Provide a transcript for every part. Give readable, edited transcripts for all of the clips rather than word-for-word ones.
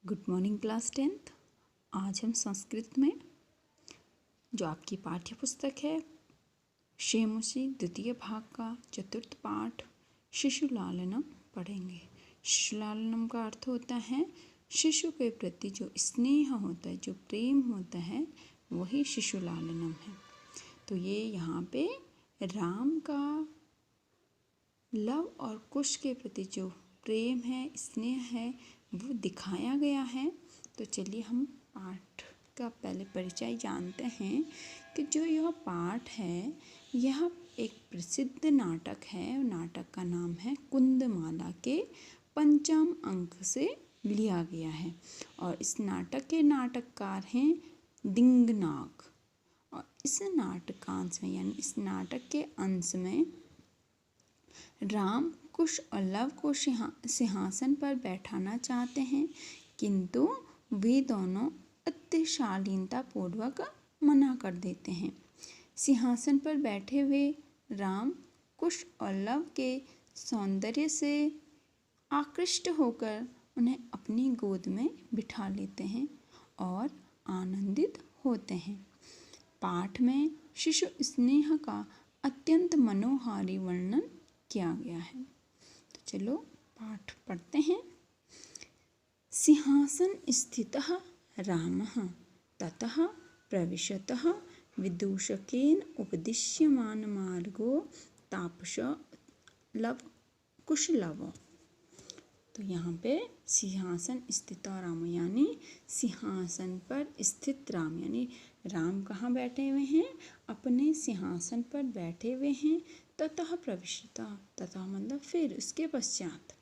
Good morning class 10th। आज हम संस्कृत में जो आपकी पाठ्य पुस्तक है शेमोसी द्वितीय भाग का चतुर्थ पाठ शिशुलालनम पढ़ेंगे। शिशुलालनम का अर्थ होता है शिशु के प्रति जो स्नेह होता है, जो प्रेम होता है, वही शिशुलालनम है। तो ये यहाँ पे राम का लव और कुश के प्रति जो प्रेम है, स्नेह है, वो दिखाया गया है। तो चलिए हम पाठ का पहले परिचय जानते हैं कि जो यह पाठ है यह एक प्रसिद्ध नाटक है। नाटक का नाम है कुंदमाला के पंचम अंक से लिया गया है और इस नाटक के नाटककार हैं दिंगनाग। और इस नाटकांश में यानी इस नाटक के अंश में राम कुश और लव को सिंहासन पर बैठाना चाहते हैं, किंतु वे दोनों अति शालीनता पूर्वक मना कर देते हैं। सिंहासन पर बैठे हुए राम कुश और लव के सौंदर्य से आकृष्ट होकर उन्हें अपनी गोद में बिठा लेते हैं और आनंदित होते हैं। पाठ में शिशु स्नेह का अत्यंत मनोहारी वर्णन किया गया है। तो चलो पाठ पढ़ते हैं। सिंहासन स्थितः रामः ततः प्रविशतः विदूषकेन उपदिश्यमान मार्गो तापस लव कुशलव। तो यहाँ पे सिंहासन स्थित राम यानी सिंहासन पर स्थित राम, यानी राम कहाँ बैठे हुए हैं? अपने सिंहासन पर बैठे हुए हैं। ततः प्रविशता, तथा मतलब फिर उसके पश्चात,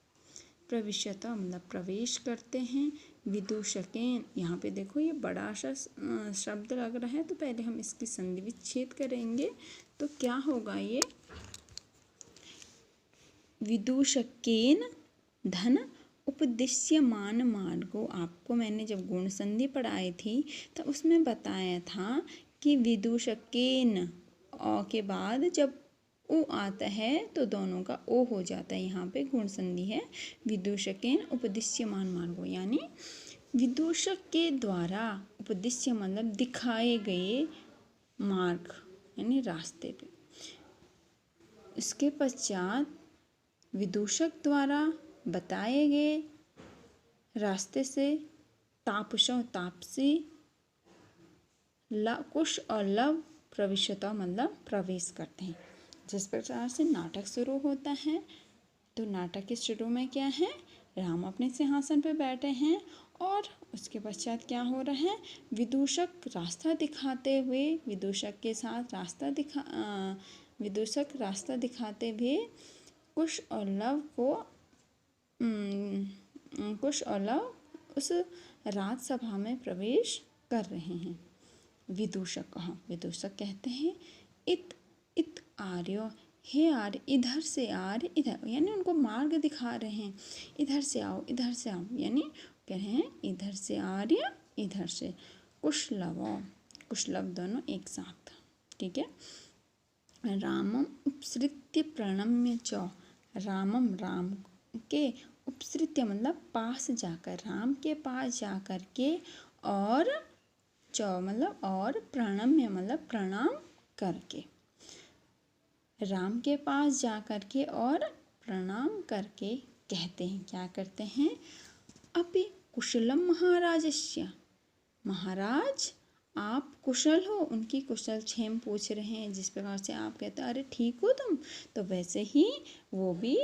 प्रविशता मतलब प्रवेश करते हैं। विदूषकेन, यहाँ पे देखो ये बड़ा सा शब्द लग रहा है, तो पहले हम इसकी संधि विच्छेद करेंगे। तो क्या होगा ये? विदूषकेन धन उपदिश्यमान मार्गो। आपको मैंने जब गुण संधि पढ़ाई थी तो उसमें बताया था कि विदूषकेन अ के बाद जब उ आता है तो दोनों का ओ हो जाता है। यहाँ पे गुण संधि है। विदूषकेन उपदिश्यमान मार्गो यानी विदूषक के द्वारा, उपदिश्य मतलब दिखाए गए मार्ग यानी रास्ते पे। इसके पश्चात विदूषक द्वारा बताए गए रास्ते से तापसों तापसी कुश और लव प्रविशता मतलब प्रवेश करते हैं। जिस प्रकार से नाटक शुरू होता है, तो नाटक के शुरू में क्या है? राम अपने सिंहासन पर बैठे हैं और उसके पश्चात क्या हो रहा है? विदूषक रास्ता दिखाते हुए, विदूषक के साथ विदूषक रास्ता दिखाते हुए कुश और लव उस राजसभा में प्रवेश कर रहे हैं। विदूषक कहते हैं इत आर्य, हे आर्य, इधर से आर्य, इधर, यानी उनको मार्ग दिखा रहे हैं। इधर से आओ, इधर से आओ, यानी कह रहे हैं इधर से आर्य, इधर से कुशलव दोनों एक साथ। ठीक है। रामम उपसृत्य प्रणम्य च, रामम राम के उपसृत्य मतलब पास जाकर, राम के पास जाकर के, और च मतलब और, प्रणम्य मतलब प्रणाम करके। राम के पास जा कर के और प्रणाम करके कहते हैं, क्या करते हैं? अपि कुशलम महाराजस्य, महाराज आप कुशल हो? उनकी कुशल क्षेम पूछ रहे हैं। जिस प्रकार से आप कहते हैं अरे ठीक हो तुम, तो वैसे ही वो भी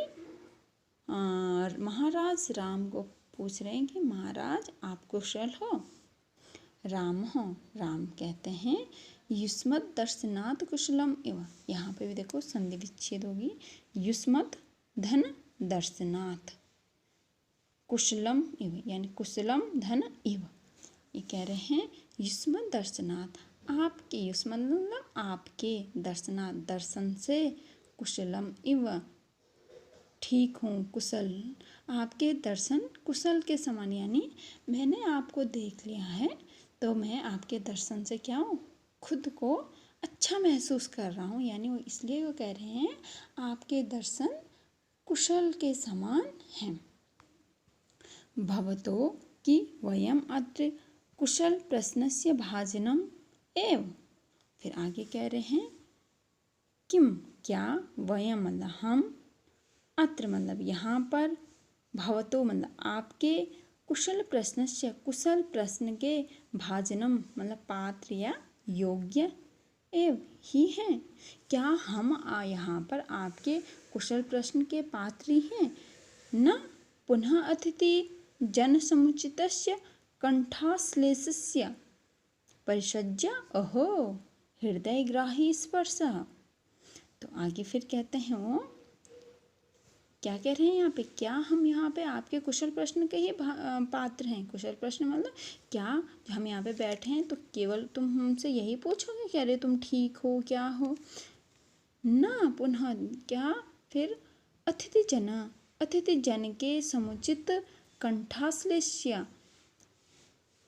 महाराज राम को पूछ रहे हैं कि महाराज आप कुशल हो? राम कहते हैं युष्मत् दर्शनात् कुशलम इव। यहाँ पे भी देखो संधि विच्छेद होगी। युष्मत् धन दर्शनात् कुशलम इव, यानी कुशलम धन इव। ये कह रहे हैं युष्मत् दर्शनात्, आपके, युष्मत् मतलब आपके, दर्शनात् दर्शन से, कुशलम इव ठीक हूँ, कुशल, आपके दर्शन कुशल के समान, यानी मैंने आपको देख लिया है तो मैं आपके दर्शन से क्या हूँ? खुद को अच्छा महसूस कर रहा हूँ। यानी वो इसलिए वो कह रहे हैं आपके दर्शन कुशल के समान हैं। भवतो कि वयम अत्र कुशल प्रश्नस्य भाजनम एव। फिर आगे कह रहे हैं किम क्या, वयम मतलब हम, अत्र मतलब यहाँ पर, भवतो मतलब आपके, कुशल प्रश्नस्य कुशल प्रश्न के, भाजनम मतलब पात्र या योग्य एव ही हैं। क्या हम यहाँ पर आपके कुशल प्रश्न के पात्र ही हैं? न पुनः अतिथि जन समुचितस्य कंठाश्लेषस्य परिषज्य अहो हृदयग्राही स्पर्शः। तो आगे फिर कहते हैं वो क्या कह रहे हैं यहाँ पे, क्या हम यहाँ पे आपके कुशल प्रश्न के ही पात्र हैं? कुशल प्रश्न मतलब क्या हम यहाँ पे बैठे हैं तो केवल तुम हमसे यही पूछोगे कि अरे तुम ठीक हो, क्या हो? ना पुनः क्या, फिर अतिथि जन के समुचित कंठाश्लेष्य,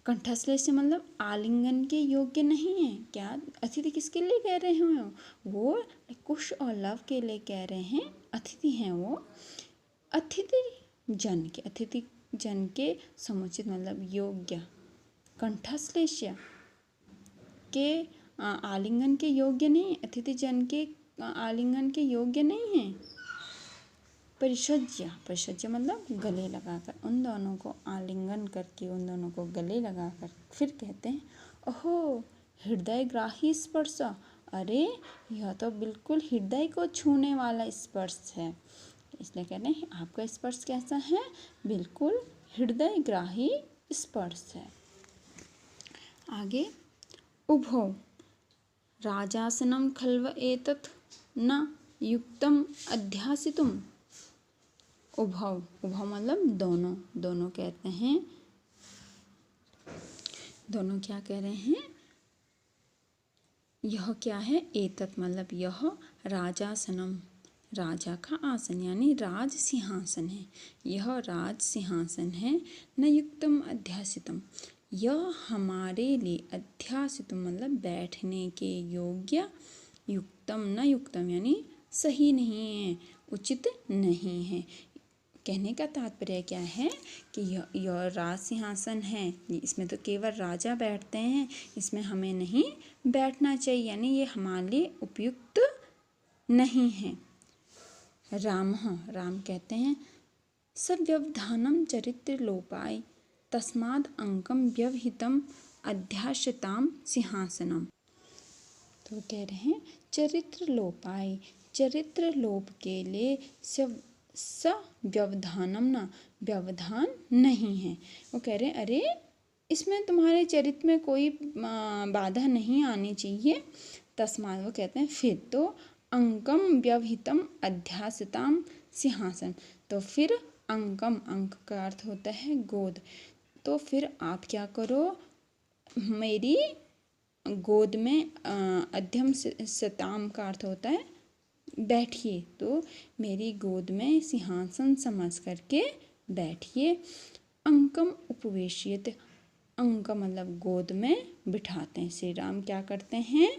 कंठाश्लेष्य मतलब आलिंगन के योग्य नहीं है। क्या अतिथि किसके लिए कह रहे हैं? वो कुश और लव के लिए कह रहे हैं, अतिथि हैं वो। अतिथि जन के समुचित मतलब योग्य, कंठाश्लेष्य के आलिंगन के योग्य नहीं, अतिथि जन के आलिंगन के योग्य नहीं है। परिषज्य मतलब गले लगाकर, उन दोनों को आलिंगन करके, उन दोनों को गले लगाकर। फिर कहते हैं ओहो हृदयग्राही स्पर्श, अरे यह तो बिल्कुल हृदय को छूने वाला स्पर्श है। इसलिए कहते हैं आपका स्पर्श कैसा है? बिल्कुल हृदयग्राही स्पर्श है। आगे उभौ राजासनं खल्व एतत् न युक्तम अध्यासितुम। उभौ मतलब दोनों कहते हैं, दोनों क्या कह रहे हैं? यह क्या है? एतत् मतलब यह, राजासनम राजा का आसन यानी राज सिंहासन है, यह राज सिंहासन है। न युक्तम अध्यासितम, यह हमारे लिए, अध्यासितम मतलब बैठने के योग्य, युक्तम न युक्तम यानी सही नहीं है, उचित नहीं है। कहने का तात्पर्य क्या है कि यह राज सिंहासन है, इसमें तो केवल राजा बैठते हैं, इसमें हमें नहीं बैठना चाहिए, यानी ये हमारे लिए उपयुक्त नहीं है। राम कहते हैं सव्यवधानम चरित्र लोपाय तस्माद् अंकम व्यवहितम अध्याश्यताम सिंहासनम। तो कह रहे हैं चरित्र लोपाय, चरित्र लोप के लिए व्यवधानम ना, व्यवधान नहीं है। वो कह रहे हैं अरे इसमें तुम्हारे चरित्र में कोई बाधा नहीं आनी चाहिए। तस्मात् वो कहते हैं फिर तो अंकम व्यवहितम अध्यासताम सिंहासन, तो फिर अंकम, अंक का अर्थ होता है गोद, तो फिर आप क्या करो, मेरी गोद में, अध्यम सताम का अर्थ होता है बैठिए, तो मेरी गोद में सिंहासन समझ करके बैठिए। अंकम उपवेशियत, अंक मतलब गोद में बिठाते हैं। श्री राम क्या करते हैं?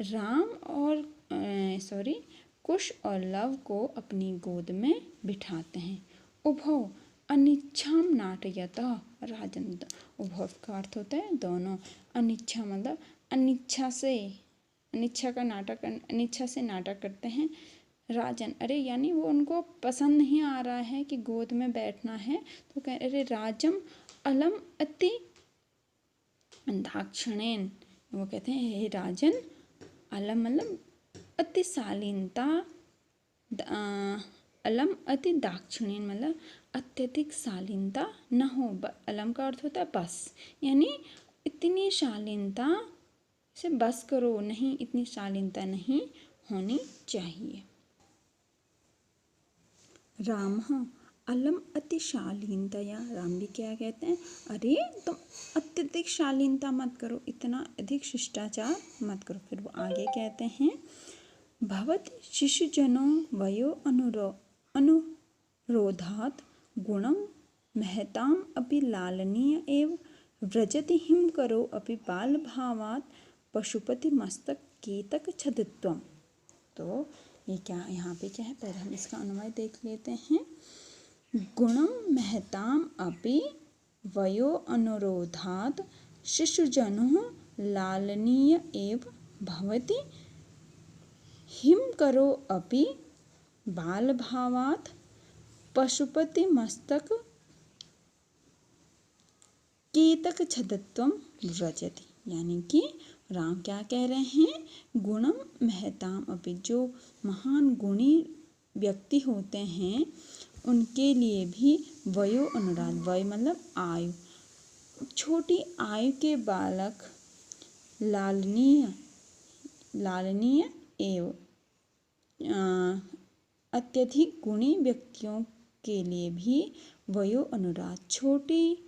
राम और कुश और लव को अपनी गोद में बिठाते हैं। उभौ अनिच्छाम नाटयतः राजन, उभौ का अर्थ होता है दोनों, अनिच्छा मतलब अनिच्छा से नाटक करते हैं। राजन अरे यानी वो उनको पसंद नहीं आ रहा है कि गोद में बैठना है, तो कह अरे राजम अलम अति दाक्षिणेन, वो कहते हैं हे राजन, अलम मतलब अति शालीनता, अलम अति दाक्षिणेन मतलब अत्यधिक शालीनता न हो। अलम का अर्थ होता है बस, यानी इतनी शालीनता से बस करो, नहीं इतनी शालीनता नहीं होनी चाहिए। राम अलम अति शालीनतया, राम भी क्या कहते हैं? अरे तुम अत्यधिक शालीनता मत करो, इतना अधिक शिष्टाचार मत करो। फिर वो आगे कहते हैं भवत शिशुजनों वयो अनुरोधात् गुणं महताम अपि लालनीय एव व्रजति हिम करो अपि बाल भावात् पशुपति मस्तक केतक छदित्वम। तो ये क्या यहाँ पे क्या है, पहले हम इसका अनुवाद देख लेते हैं। गुणम महताम अपि वयो अनुरोधात् शिशुजनुः लालनीय एव भवति। हिमकरो अपि बालभावात् पशुपतिमस्तक कीतकछदत्वं व्रजति। यानी कि राम क्या कह रहे हैं, गुणम महताम अपि, जो महान गुणी व्यक्ति होते हैं उनके लिए भी वयो अनुराग, वय मतलब आयु, छोटी आयु के बालक लालनीय एवं अत्यधिक गुणी व्यक्तियों के लिए भी वयो अनुराग, छोटी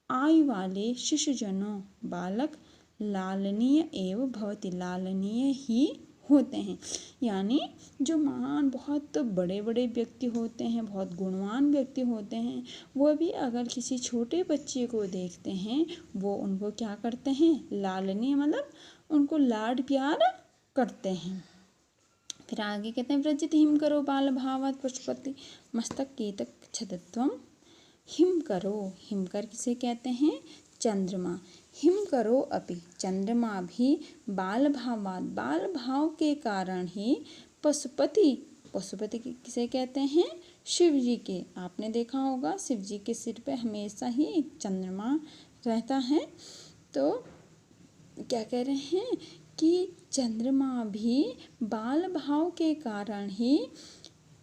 आयु वाले शिशुजनों बालक लालनीय एवं भवति, लालनीय ही होते हैं। यानी जो महान बहुत बड़े बड़े व्यक्ति होते हैं, बहुत गुणवान व्यक्ति होते हैं, वो भी अगर किसी छोटे बच्चे को देखते हैं वो उनको क्या करते हैं, लालनीय मतलब उनको लाड प्यार करते हैं। फिर आगे कहते हैं व्रजित हिम करो बाल भावात् पशुपति मस्तक कीतक छदत्वम। हिम करो, हिमकर किसे कहते हैं, चंद्रमा। हिम करो अपि, चंद्रमा भी बाल भावात्, बाल भाव के कारण ही पशुपति, पशुपति किसे कहते हैं, शिव जी के। आपने देखा होगा शिव जी के सिर पे हमेशा ही चंद्रमा रहता है। तो क्या कह रहे हैं कि चंद्रमा भी बाल भाव के कारण ही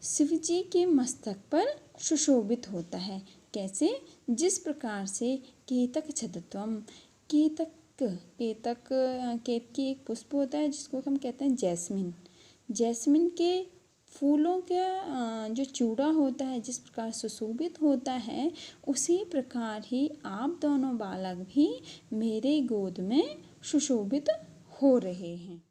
शिव जी के मस्तक पर सुशोभित होता है। कैसे, जिस प्रकार से केतक छदत्वम, केतक केत की एक पुष्प होता है जिसको हम कहते हैं जैस्मिन, जैस्मिन के फूलों का जो चूड़ा होता है जिस प्रकार सुशोभित होता है, उसी प्रकार ही आप दोनों बालक भी मेरे गोद में सुशोभित हो रहे हैं।